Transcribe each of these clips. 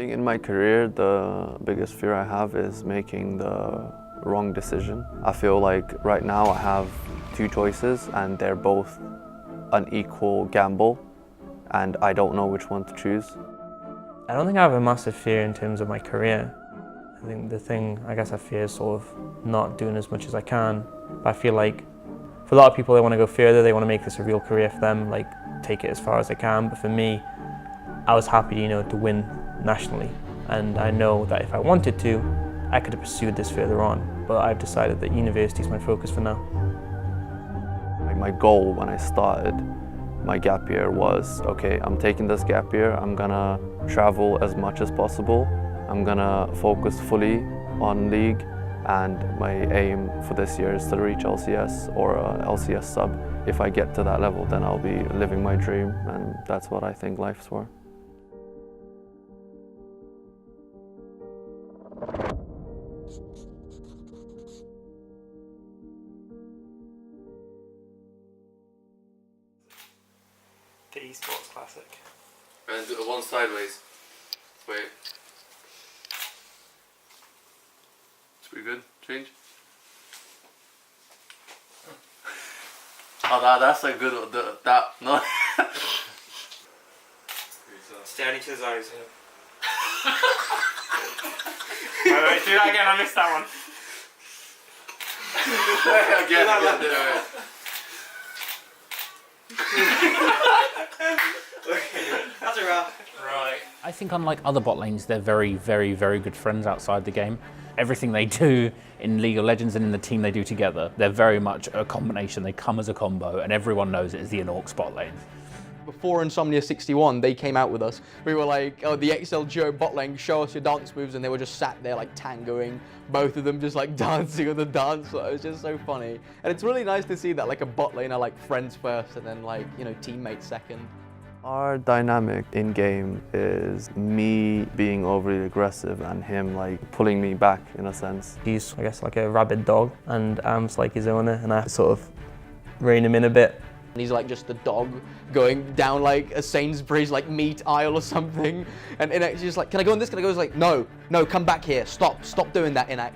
think in my career, the biggest fear I have is making the wrong decision. I feel like right now I have two choices and they're both an equal gamble, and I don't know which one to choose. I don't think I have a massive fear in terms of my career. I think the thing I guess I fear is sort of not doing as much as I can. But I feel like for a lot of people, they want to go further, they want to make this a real career for them, like take it as far as they can. But for me, I was happy, to win nationally. And I know that if I wanted to, I could have pursued this further on. But I've decided that university is my focus for now. My goal when I started my gap year was, okay, I'm taking this gap year, I'm gonna travel as much as possible, I'm gonna focus fully on league, and my aim for this year is to reach LCS or LCS sub. If I get to that level, then I'll be living my dream, and that's what I think life's for. The esports classic. And one sideways. Wait. It's pretty good. Change. Oh, that's a good one. No. Stare into his eyes. Wait, do that again. I missed that one. Again. That's a wrap. Right. I think unlike other bot lanes, they're very, very, very good friends outside the game. Everything they do in League of Legends and in the team they do together, they're very much a combination. They come as a combo and everyone knows it is the Innaxe bot lane. Before Insomnia 61, they came out with us. We were like, oh, the XL Duo bot lane, show us your dance moves, and they were just sat there like tangoing, both of them just like dancing on the dance floor. It was just so funny. And it's really nice to see that like a bot lane are like friends first and then like, teammates second. Our dynamic in-game is me being overly aggressive and him like pulling me back in a sense. He's, I guess, like a rabid dog, and Am's like his owner, and I sort of rein him in a bit. And he's like just a dog going down like a Sainsbury's like meat aisle or something. And Innaxe is just like, can I go on this? Can I go? He's like, no, come back here. Stop doing that, Innaxe.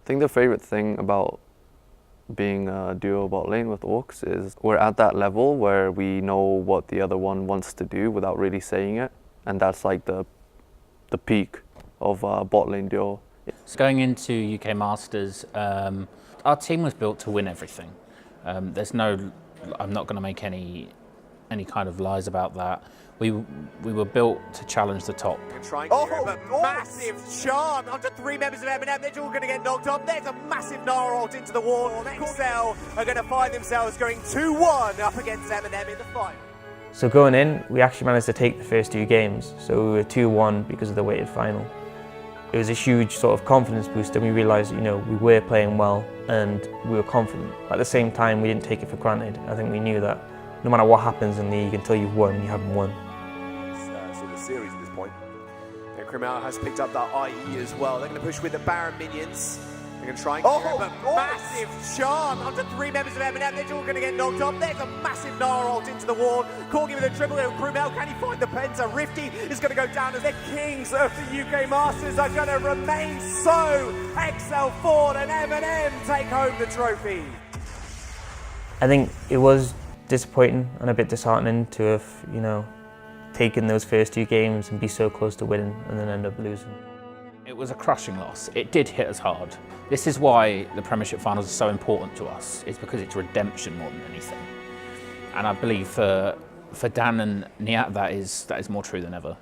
I think the favorite thing about being a duo bot lane with Aux is we're at that level where we know what the other one wants to do without really saying it, and that's like the peak of bot lane duo. So going into UK Masters, our team was built to win everything. I'm not going to make any kind of lies about that. We were built to challenge the top. Massive charm onto three members of M&M. They're all going to get knocked off. There's a massive Nara ult into the wall. ESL are going to find themselves going 2-1 up against M&M in the final. So going in, we actually managed to take the first two games. So we were 2-1 because of the weighted final. It was a huge sort of confidence boost, and we realised, we were playing well and we were confident. At the same time, we didn't take it for granted. I think we knew that no matter what happens in the league, until you've won, you haven't won. Sort of series at this point. And Criminal has picked up that IE as well. They're going to push with the Baron minions. They're going to try and massive charm onto three members of M&M. They're all going to get knocked off. There's a massive Nara ult into the wall. Corgi with a triple and Crumel. Can he find the Penta? Rifty is going to go down as the kings of the UK Masters are going to remain so. XL Ford and M&M take home the trophy. I think it was disappointing and a bit disheartening to have, taken those first two games and be so close to winning and then end up losing. It was a crushing loss. It did hit us hard. This is why the Premiership Finals are so important to us. It's because it's redemption more than anything. And I believe for Dan and Nihat, that is more true than ever.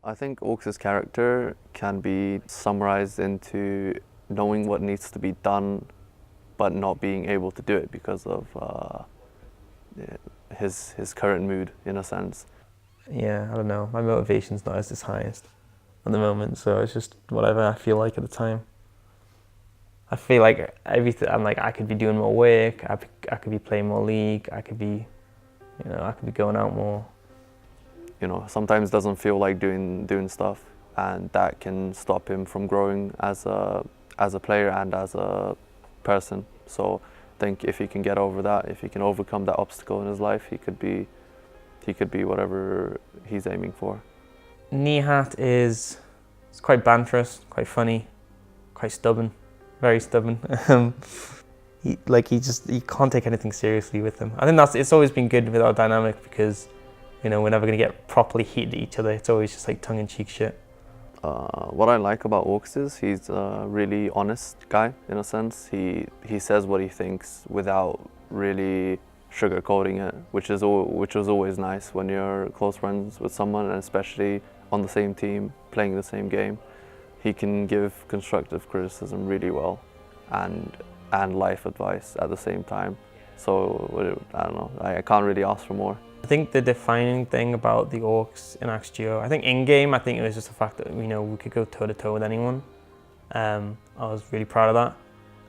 I think Aux's character can be summarized into knowing what needs to be done but not being able to do it because of his current mood, in a sense. Yeah, I don't know. My motivation's not as its highest at the moment, so it's just whatever I feel like at the time. I feel like everything. I could be doing more work. I could be playing more league. I could be going out more. Sometimes doesn't feel like doing stuff, and that can stop him from growing as a player and as a person. So think if he can get over that, if he can overcome that obstacle in his life, he could be whatever he's aiming for. Nihat is quite banterous, quite funny, quite stubborn, very stubborn. He can't take anything seriously with him. I think it's always been good with our dynamic because, you know, we're never going to get properly heated at each other. It's always just like tongue-in-cheek shit. What I like about Aux is he's a really honest guy in a sense. He says what he thinks without really sugarcoating it, which was always nice when you're close friends with someone, and especially on the same team, playing the same game. He can give constructive criticism really well, and life advice at the same time. So I don't know, I can't really ask for more. I think the defining thing about the Aux and Innaxe duo, I think in-game, I think it was just the fact that, you know, we could go toe-to-toe with anyone. I was really proud of that.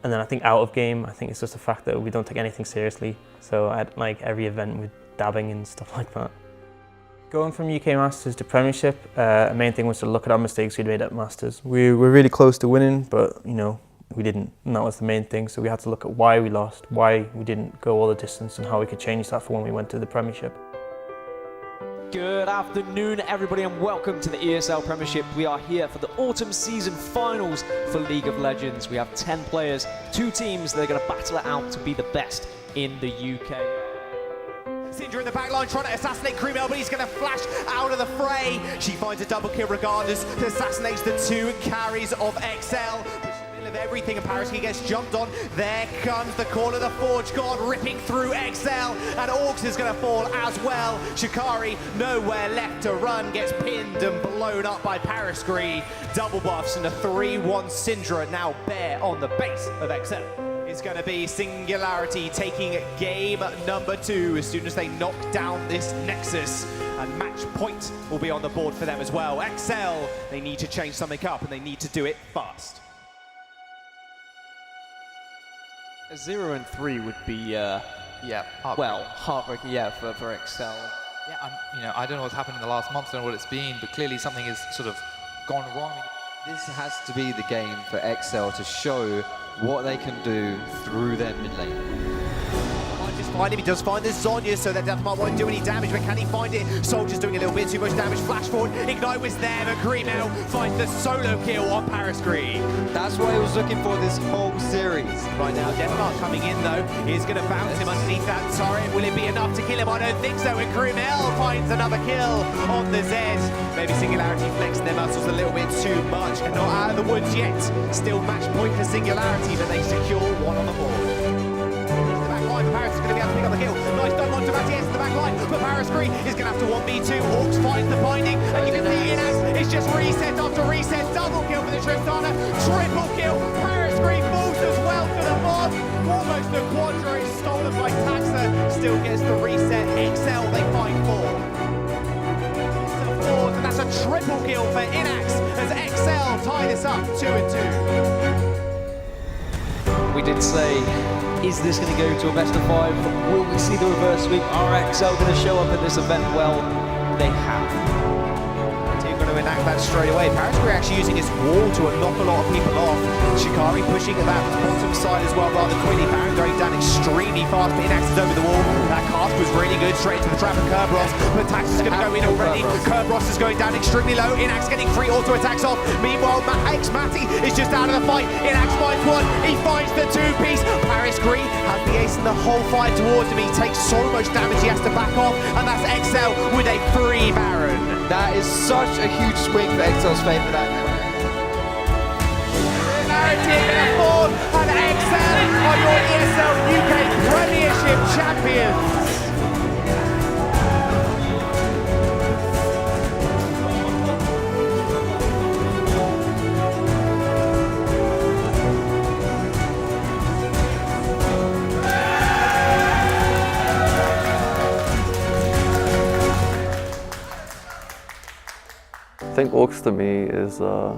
And then I think out of game, I think it's just the fact that we don't take anything seriously. So at like every event with dabbing and stuff like that. Going from UK Masters to Premiership, the main thing was to look at our mistakes we'd made at Masters. We were really close to winning, but, you know, we didn't, and that was the main thing. So we had to look at why we lost, why we didn't go all the distance, and how we could change that for when we went to the Premiership. Good afternoon, everybody, and welcome to the ESL Premiership. We are here for the autumn season finals for League of Legends. We have 10 players, 2 teams that are going to battle it out to be the best in the UK. Syndra in the back line trying to assassinate Creamel, but he's going to flash out of the fray. She finds a double kill regardless, assassinates the 2 carries of XL. Of everything, and Paris, he gets jumped on. There comes the call of the Forge God ripping through XL, and Aux is going to fall as well. Shikari, nowhere left to run, gets pinned and blown up by Paris. Double buffs and a 3-1 Syndra now bare on the base of XL. It's going to be Singularity taking game number 2 as soon as they knock down this Nexus. And match point will be on the board for them as well. XL, they need to change something up, and they need to do it fast. A 0-3 would be, heartbreaking, for XL. Yeah, I don't know what's happened in the last month, I don't know what it's been, but clearly something has sort of gone wrong. This has to be the game for XL to show what they can do through their mid lane. Find him, he does find the Zhonya, so that Deathmark won't do any damage, but can he find it? Soldier's doing a little bit too much damage, flash forward, Ignite was there, but Creamel finds the solo kill on Paris. That's what he was looking for this whole series. Right now, Deathmark coming in though, is going to bounce him underneath that turret. Will it be enough to kill him? I don't think so, and Creamel finds another kill on the Zed. Maybe Singularity flexing their muscles a little bit too much, and not out of the woods yet. Still match point for Singularity, but they secure one on the board. Paris is going to be able to pick up the kill. Nice done onto Matthias in the back line, but Paris is going to have to 1v2. Aux finds the binding, and you can see Innaxe is just reset after reset. Double kill for the Tristana, triple kill. Paris falls as well to the board. Almost the quadra is stolen by Taxa. Still gets the reset. XL, they find 4. And that's a triple kill for Innaxe as XL tie this up 2-2. We did say, is this going to go to a best of 5? Will we see the reverse sweep? Are XL going to show up at this event? Well, they have. Team going to enact that straight away. Paris actually using his wall to knock a lot of people off. Shikari pushing at that bottom side as well, rather quickly. Baron going down extremely fast, but Innaxe is over the wall. That cast was really good, straight into the trap of Kerberos, but Tax is going to go in already. Kerberos is going down extremely low. Innaxe getting 3 auto attacks off. Meanwhile, Matty is just out of the fight. Innaxe finds one. He finds the 2-piece. Paris has the ace in the whole fight towards him. He takes so much damage he has to back off, and that's XL with a free Baron. That is such a huge swing for XL's favour. That and XL are your ESL UK Premiership Champions. I think Aux to me is a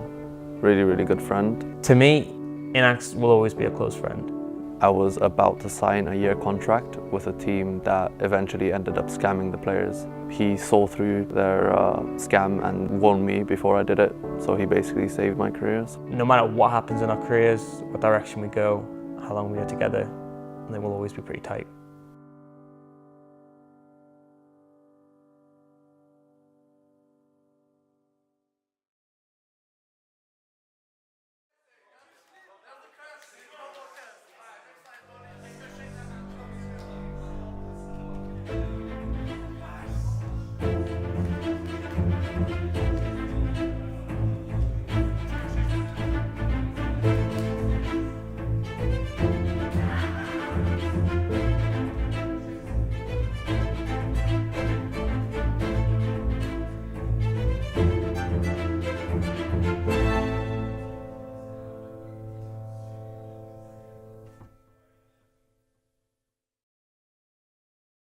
really, really good friend. To me, Innaxe will always be a close friend. I was about to sign a year contract with a team that eventually ended up scamming the players. He saw through their scam and warned me before I did it, so he basically saved my careers. No matter what happens in our careers, what direction we go, how long we are together, and they will always be pretty tight.